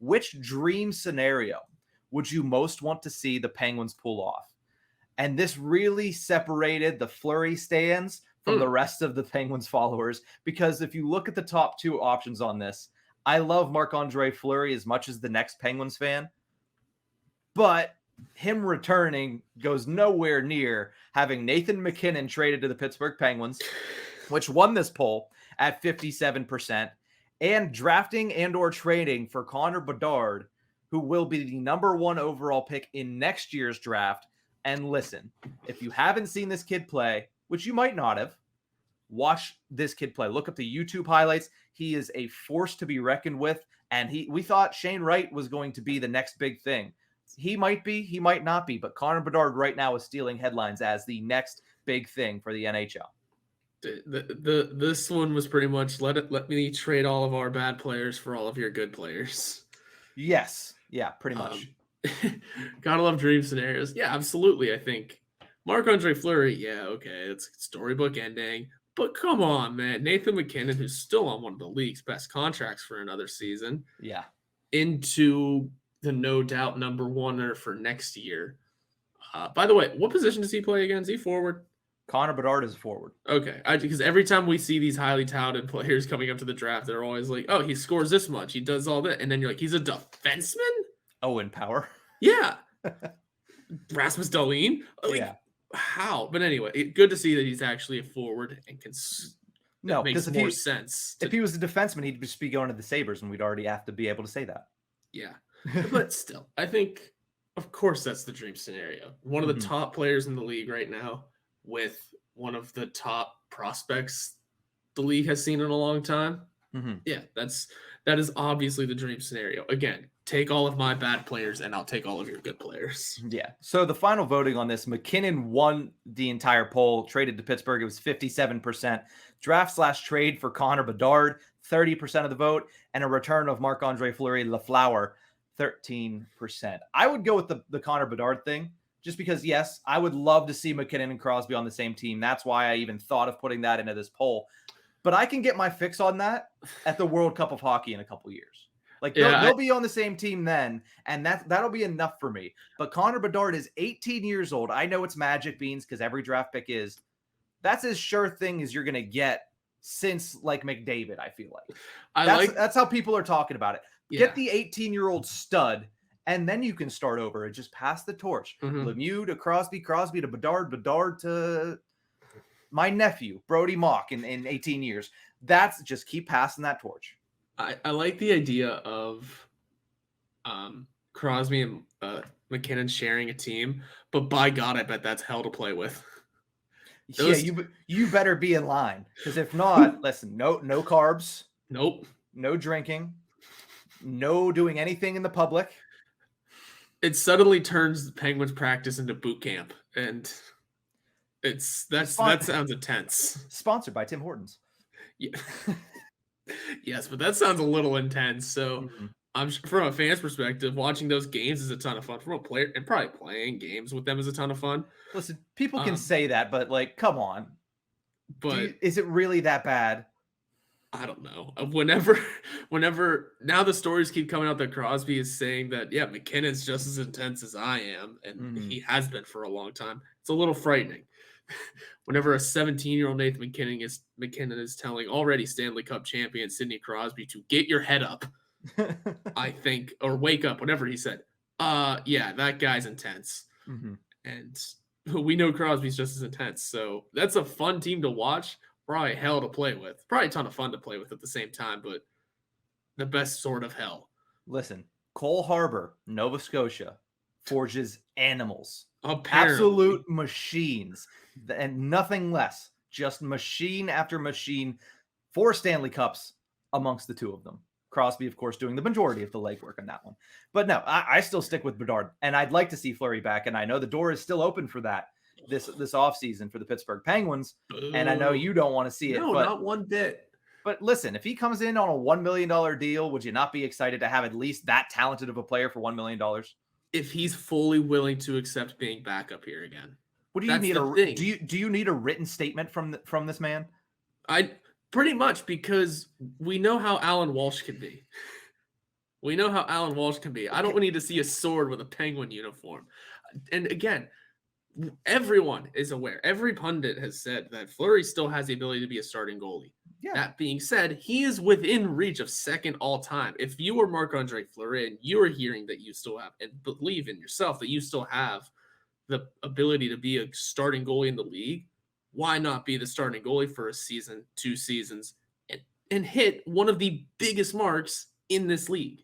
which dream scenario would you most want to see the Penguins pull off? And this really separated the Fleury stands from the rest of the Penguins followers, because if you look at the top two options on this, I love Marc-Andre Fleury as much as the next Penguins fan, but him returning goes nowhere near having Nathan MacKinnon traded to the Pittsburgh Penguins, which won this poll at 57%, and drafting and or trading for Connor Bedard, who will be the number 1 overall pick in next year's draft. And listen, if you haven't seen this kid play, which you might not have, watch this kid play. Look up the YouTube highlights. He is a force to be reckoned with, and we thought Shane Wright was going to be the next big thing. He might be, he might not be, but Connor Bedard right now is stealing headlines as the next big thing for the NHL. This one was pretty much let me trade all of our bad players for all of your good players. Yes. Yeah, pretty much. Gotta love dream scenarios. Yeah, absolutely. I think Marc-Andre Fleury, yeah, okay, it's storybook ending. But come on, man. Nathan MacKinnon, who's still on one of the league's best contracts for another season. Yeah. Into the no doubt number 1er for next year. By the way, what position does he play again? Is he forward? Connor Bedard is a forward. Okay. Because every time we see these highly touted players coming up to the draft, they're always like, oh, he scores this much. He does all that. And then you're like, he's a defenseman? Owen Power. Yeah. Rasmus Dahlin? Like, yeah. How? But anyway, good to see that he's actually a forward and can. No, makes more sense. If he was a defenseman, he'd just be going to the Sabres, and we'd already have to be able to say that. Yeah. But still, I think, of course, that's the dream scenario. One of the top players in the league right now with one of the top prospects the league has seen in a long time. Yeah, that is obviously the dream scenario. Again, take all of my bad players and I'll take all of your good players. Yeah. So the final voting on this, MacKinnon won the entire poll, traded to Pittsburgh. It was 57%. Draft/trade for Connor Bedard, 30% of the vote, and a return of Marc-Andre Fleury Lafleur, 13%. I would go with the Connor Bedard thing, just because, yes, I would love to see MacKinnon and Crosby on the same team. That's why I even thought of putting that into this poll. But I can get my fix on that at the World Cup of Hockey in a couple years. Like, they'll be on the same team then, and that'll be enough for me. But Connor Bedard is 18 years old. I know it's magic beans because every draft pick is. That's as sure thing as you're going to get since, like, McDavid, I feel like. That's how people are talking about it. Yeah. Get the 18-year-old stud, and then you can start over and just pass the torch. Lemieux to Crosby, Crosby to Bedard, Bedard to my nephew, Brody Mock, in 18 years. That's just keep passing that torch. I like the idea of Crosby and MacKinnon sharing a team, but by God, I bet that's hell to play with. You better be in line, because if not, listen, no carbs, nope, no drinking, no doing anything in the public. It suddenly turns the Penguins practice into boot camp, and that sounds intense. Sponsored by Tim Hortons. Yeah. Yes, but that sounds a little intense. So I'm from a fan's perspective, watching those games is a ton of fun. From a player, and probably playing games with them is a ton of fun. Listen, people can say that, but like, come on. But is it really that bad? I don't know. Whenever now the stories keep coming out that Crosby is saying that, yeah, McKinnon's just as intense as I am, and he has been for a long time. It's a little frightening. Whenever a 17-year-old Nathan MacKinnon is telling already Stanley Cup champion Sidney Crosby to get your head up, I think, or wake up, whatever he said. Yeah, that guy's intense. And we know Crosby's just as intense. So that's a fun team to watch. Probably hell to play with. Probably a ton of fun to play with at the same time, but the best sort of hell. Listen, Cole Harbor, Nova Scotia, forges animals. Apparently. Absolute machines, and nothing less. Just machine after machine. 4 Stanley Cups amongst the two of them. Crosby, of course, doing the majority of the legwork on that one. But no, I still stick with Bedard, and I'd like to see Fleury back, and I know the door is still open for that this offseason for the Pittsburgh Penguins, and I know you don't want to see it. No, not one bit. But listen, if he comes in on a $1 million deal, would you not be excited to have at least that talented of a player for $1 million? If he's fully willing to accept being back up here again. What do you need? Do you need a written statement from this man? I pretty much, because we know how Alan Walsh can be. We know how Alan Walsh can be. I don't need to see a sword with a Penguin uniform. And again, everyone is aware. Every pundit has said that Fleury still has the ability to be a starting goalie. Yeah. That being said, he is within reach of second all time. If you were Marc-Andre Fleury and you are hearing that you still have and believe in yourself that you still have the ability to be a starting goalie in the league, why not be the starting goalie for a season, 2 seasons, and hit one of the biggest marks in this league?